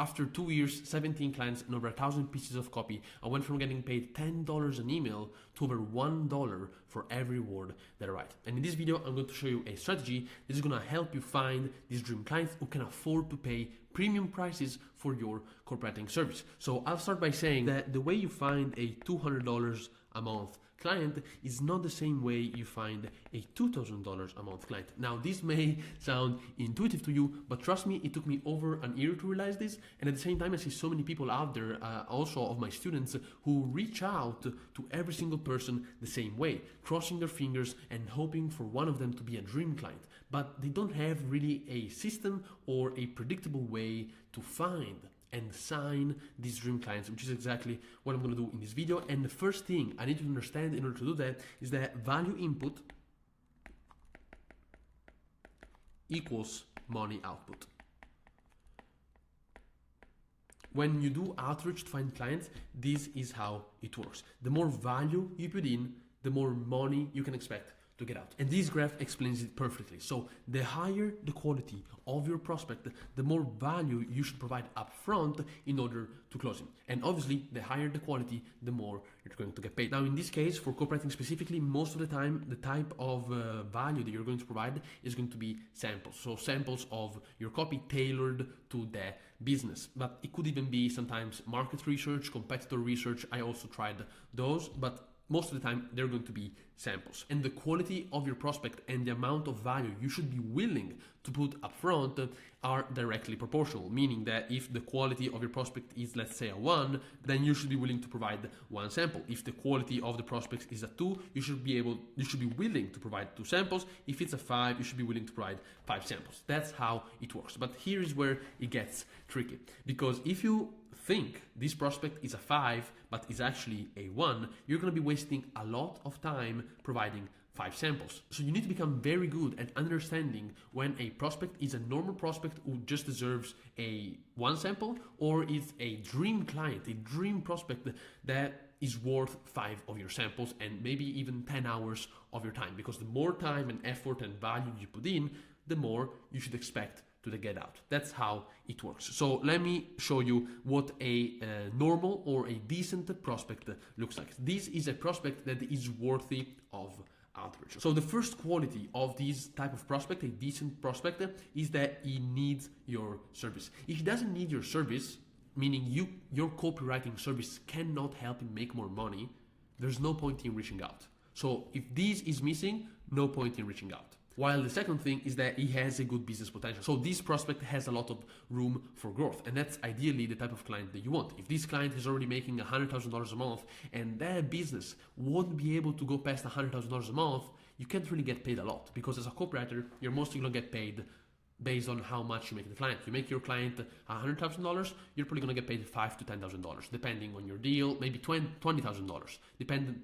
After 2 years, 17 clients, and over 1,000 pieces of copy, I went from getting paid $10 an email to over $1 for every word that I write. And in this video, I'm going to show you a strategy that is going to help you find these dream clients who can afford to pay premium prices for your copywriting service. So I'll start by saying that the way you find a $200 a month client is not the same way you find a $2,000 a month client. Now, this may sound intuitive to you, but trust me, it took me over an year to realize this. And at the same time, I see so many people out there, also of my students, who reach out to every single person the same way, crossing their fingers and hoping for one of them to be a dream client. But they don't have really a system or a predictable way to find and sign these dream clients, which is exactly what I'm going to do in this video. And the first thing I need to understand in order to do that is that value input equals money output. When you do outreach to find clients, this is how it works. The more value you put in, the more money you can expect to get out. And this graph explains it perfectly. So the higher the quality of your prospect, the more value you should provide upfront in order to close him. And obviously, the higher the quality, the more you're going to get paid. Now, in this case, for copywriting specifically, most of the time, the type of value that you're going to provide is going to be samples. So samples of your copy tailored to the business. But it could even be sometimes market research, competitor research. I also tried those, but most of the time, they're going to be samples. And the quality of your prospect and the amount of value you should be willing to put upfront are directly proportional, meaning that if the quality of your prospect is, let's say, a 1, then you should be willing to provide 1 sample. If the quality of the prospect is a 2, you should be willing to provide 2 samples. If it's a 5, you should be willing to provide 5 samples. That's how it works. But here is where it gets tricky, because if you think this prospect is a 5 but is actually a 1, you're going to be wasting a lot of time providing 5 samples. So you need to become very good at understanding when a prospect is a normal prospect who just deserves a 1 sample, or is a dream client, a dream prospect that is worth 5 of your samples and maybe even 10 hours of your time, because the more time and effort and value you put in, the more you should expect to get out. That's how it works. So let me show you what a normal or a decent prospect looks like. This is a prospect that is worthy of outreach. So the first quality of this type of prospect, a decent prospect, is that he needs your service. If he doesn't need your service, meaning your copywriting service cannot help him make more money, there's no point in reaching out. So if this is missing, no point in reaching out. While the second thing is that he has a good business potential. So this prospect has a lot of room for growth, and that's ideally the type of client that you want. If this client is already making $100,000 a month and their business won't be able to go past $100,000 a month, you can't really get paid a lot, because as a copywriter, you're mostly going to get paid based on how much you make the client. You make your client $100,000, you're probably going to get paid $5,000 to $10,000, depending on your deal, maybe $20,000.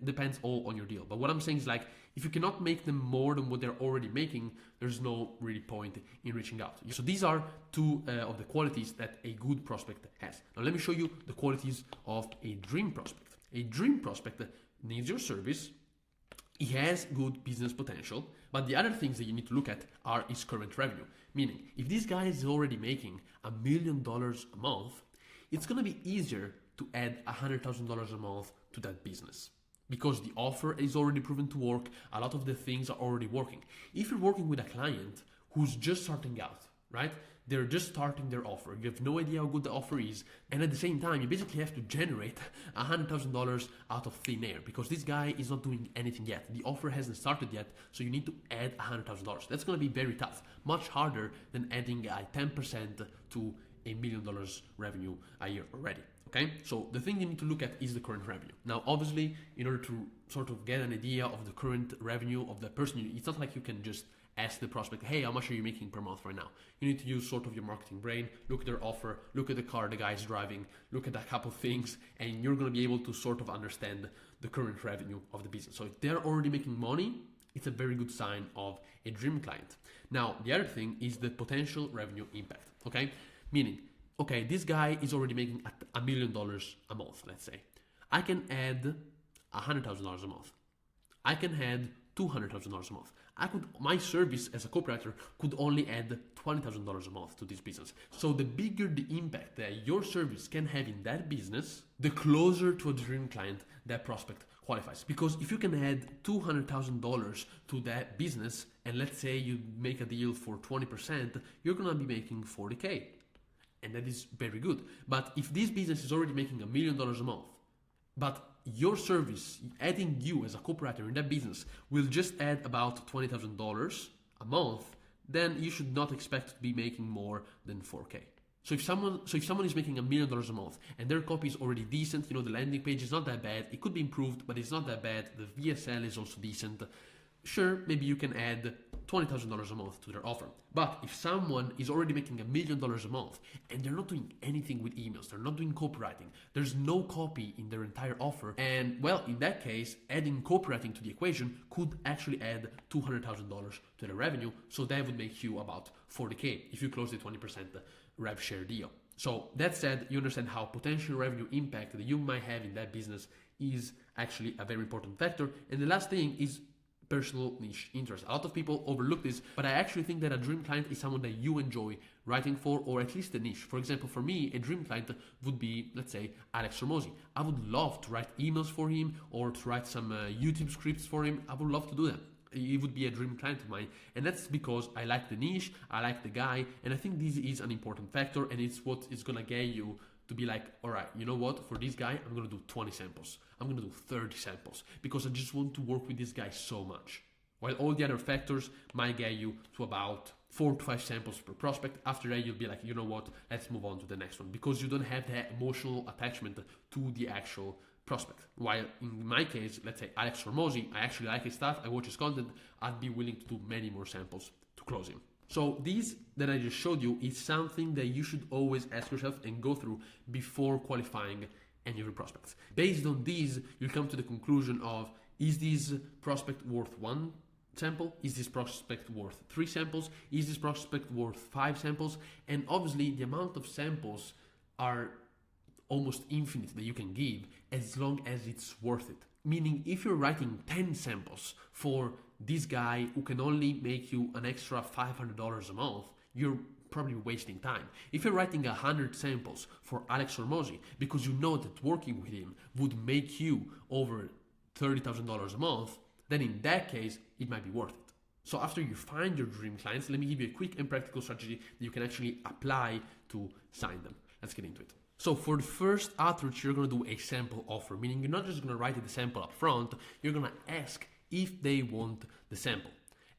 Depends all on your deal. But what I'm saying is, like, if you cannot make them more than what they're already making, there's no really point in reaching out. So these are two of the qualities that a good prospect has. Now let me show you the qualities of a dream prospect. A dream prospect needs your service. He has good business potential, but the other things that you need to look at are his current revenue. Meaning, if this guy is already making $1 million a month, it's going to be easier to add $100,000 a month to that business, because the offer is already proven to work. A lot of the things are already working. If you're working with a client who's just starting out, right? They're just starting their offer. You have no idea how good the offer is. And at the same time, you basically have to generate $100,000 out of thin air, because this guy is not doing anything yet. The offer hasn't started yet. So you need to add $100,000. That's going to be very tough. Much harder than adding 10% to $1 million revenue a year already. Okay, so the thing you need to look at is the current revenue. Now, obviously, in order to sort of get an idea of the current revenue of the person, it's not like you can just ask the prospect, hey, how much are you making per month right now? You need to use sort of your marketing brain, look at their offer, look at the car the guy's driving, look at a couple of things, and you're going to be able to sort of understand the current revenue of the business. So if they're already making money, it's a very good sign of a dream client. Now, the other thing is the potential revenue impact, okay? Meaning, okay, this guy is already making $1 million a month, let's say. I can add $100,000 a month. I can add $200,000 a month. My service as a copywriter could only add $20,000 a month to this business. So the bigger the impact that your service can have in that business, the closer to a dream client that prospect qualifies. Because if you can add $200,000 to that business, and let's say you make a deal for 20%, you're gonna be making $40K. And that is very good. But if this business is already making $1 million a month, but your service, adding you as a copywriter in that business, will just add about $20,000 a month, then you should not expect to be making more than 4K. So if someone is making $1 million a month and their copy is already decent, the landing page is not that bad, it could be improved, but it's not that bad, the VSL is also decent, sure, maybe you can add $20,000 a month to their offer. But if someone is already making $1 million a month and they're not doing anything with emails, they're not doing copywriting, there's no copy in their entire offer, and well, in that case, adding copywriting to the equation could actually add $200,000 to the revenue, so that would make you about 40K if you close the 20% rev share deal. So that said, you understand how potential revenue impact that you might have in that business is actually a very important factor. And the last thing is personal niche interest. A lot of people overlook this, but I actually think that a dream client is someone that you enjoy writing for, or at least a niche. For example, for me, a dream client would be, let's say, Alex Hormozi. I would love to write emails for him or to write some YouTube scripts for him. I would love to do that. It would be a dream client of mine, and that's because I like the niche, I like the guy, and I think this is an important factor, and it's what is gonna get you to be like, all right, you know what, for this guy, I'm gonna do 20 samples, I'm gonna do 30 samples, because I just want to work with this guy so much. While all the other factors might get you to about 4 to 5 samples per prospect. After that, you'll be like, you know what, let's move on to the next one, because you don't have that emotional attachment to the actual prospect. While in my case, let's say Alex Hormozi, I actually like his stuff, I watch his content, I'd be willing to do many more samples to close him. So this that I just showed you is something that you should always ask yourself and go through before qualifying any of your prospects. Based on these, you'll come to the conclusion of, is this prospect worth 1 sample? Is this prospect worth 3 samples? Is this prospect worth 5 samples? And obviously the amount of samples are almost infinite that you can give, as long as it's worth it. Meaning, if you're writing 10 samples for this guy who can only make you an extra $500 a month, you're probably wasting time. If you're writing 100 samples for Alex Hormozi because you know that working with him would make you over $30,000 a month, then in that case, it might be worth it. So after you find your dream clients, let me give you a quick and practical strategy that you can actually apply to sign them. Let's get into it. So for the first outreach, you're going to do a sample offer, meaning you're not just going to write the sample up front, you're going to ask if they want the sample.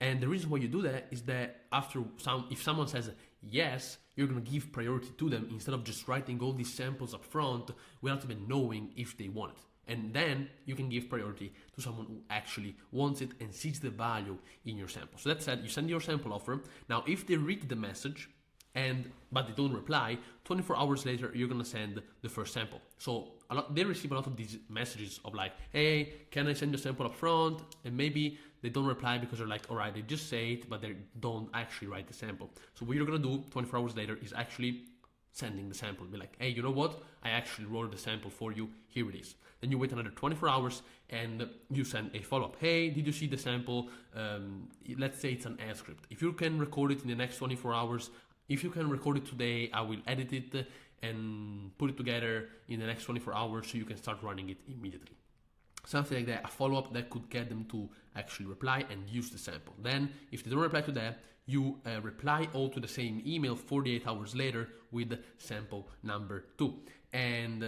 And the reason why you do that is that if someone says yes, you're going to give priority to them instead of just writing all these samples up front without even knowing if they want it. And then you can give priority to someone who actually wants it and sees the value in your sample. So that said, you send your sample offer. Now, if they read the message, but they don't reply, 24 hours later, you're gonna send the first sample. So they receive a lot of these messages of like, hey, can I send you a sample up front? And maybe they don't reply because they're like, all right, they just say it, but they don't actually write the sample. So what you're gonna do 24 hours later is actually sending the sample. Be like, hey, you know what? I actually wrote the sample for you. Here it is. Then you wait another 24 hours and you send a follow-up. Hey, did you see the sample? Let's say it's an ad script. If you can record it in the next 24 hours, if you can record it today, I will edit it and put it together in the next 24 hours so you can start running it immediately. Something like that, a follow-up that could get them to actually reply and use the sample. Then, if they don't reply to that, you reply all to the same email 48 hours later with sample number 2. And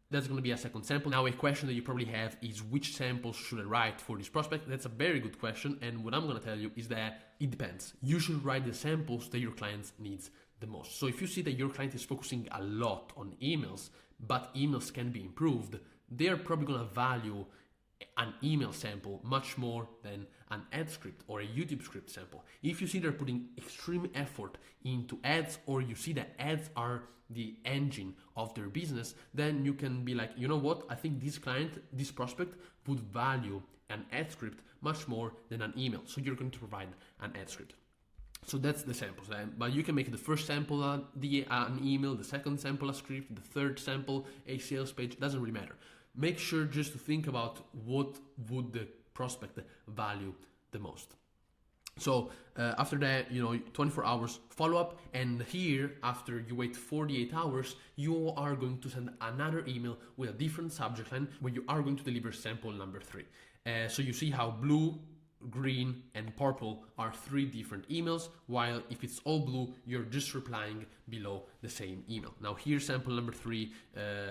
that's going to be a second sample. Now, a question that you probably have is, which samples should I write for this prospect? That's a very good question. And what I'm going to tell you is that it depends. You should write the samples that your client needs the most. So if you see that your client is focusing a lot on emails, but emails can be improved, they're probably going to value an email sample much more than an ad script or a YouTube script sample. If you see they're putting extreme effort into ads, or you see that ads are the engine of their business, then you can be like, you know what, I think this client, this prospect would value an ad script much more than an email. So you're going to provide an ad script. So that's the samples, but you can make the first sample an email, the second sample a script, the third sample a sales page, doesn't really matter. Make sure just to think about what would the prospect value the most. So after that, 24 hours follow-up, and here, after you wait 48 hours, you are going to send another email with a different subject line where you are going to deliver sample number 3. So you see how blue, green, and purple are 3 different emails, while if it's all blue, you're just replying below the same email. Now here's sample number 3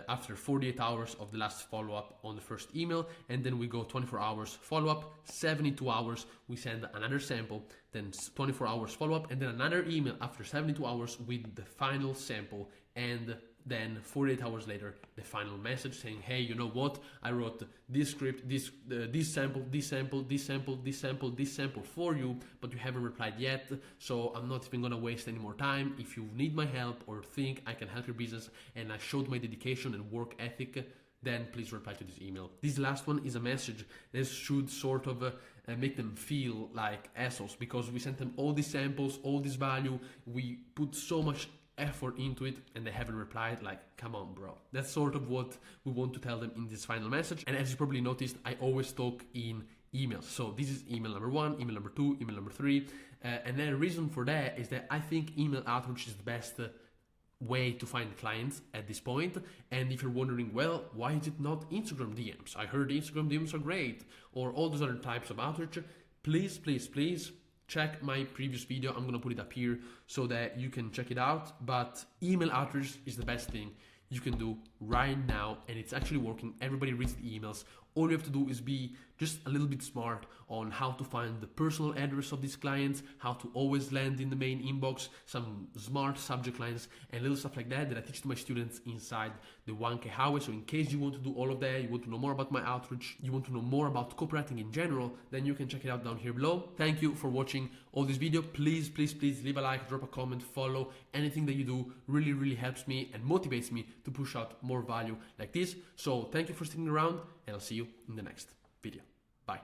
after 48 hours of the last follow-up on the first email, and then we go 24 hours follow-up, 72 hours, we send another sample, then 24 hours follow-up, and then another email after 72 hours with the final sample, and then 48 hours later, the final message saying, hey, you know what? I wrote this script, this sample, this sample, this sample, this sample, this sample for you, but you haven't replied yet. So I'm not even gonna waste any more time. If you need my help or think I can help your business and I showed my dedication and work ethic, then please reply to this email. This last one is a message that should sort of make them feel like assholes, because we sent them all these samples, all this value, we put so much effort into it, and they haven't replied. Like, come on, bro. That's sort of what we want to tell them in this final message. And as you probably noticed, I always talk in emails. So this is email number 1, email number 2, email number 3. And then the reason for that is that I think email outreach is the best way to find clients at this point. And if you're wondering, well, why is it not Instagram DMs? I heard Instagram DMs are great, or all those other types of outreach. Please, please, please check my previous video. I'm gonna put it up here so that you can check it out. But email outreach is the best thing you can do right now, and it's actually working. Everybody reads the emails. All you have to do is be just a little bit smart on how to find the personal address of these clients, how to always land in the main inbox, some smart subject lines, and little stuff like that I teach to my students inside the 1K Highway. So in case you want to do all of that, you want to know more about my outreach, you want to know more about copywriting in general, then you can check it out down here below. Thank you for watching all this video. Please, please, please leave a like, drop a comment, follow. Anything that you do really, really helps me and motivates me to push out more value like this. So thank you for sticking around, and I'll see you in the next video. Bye.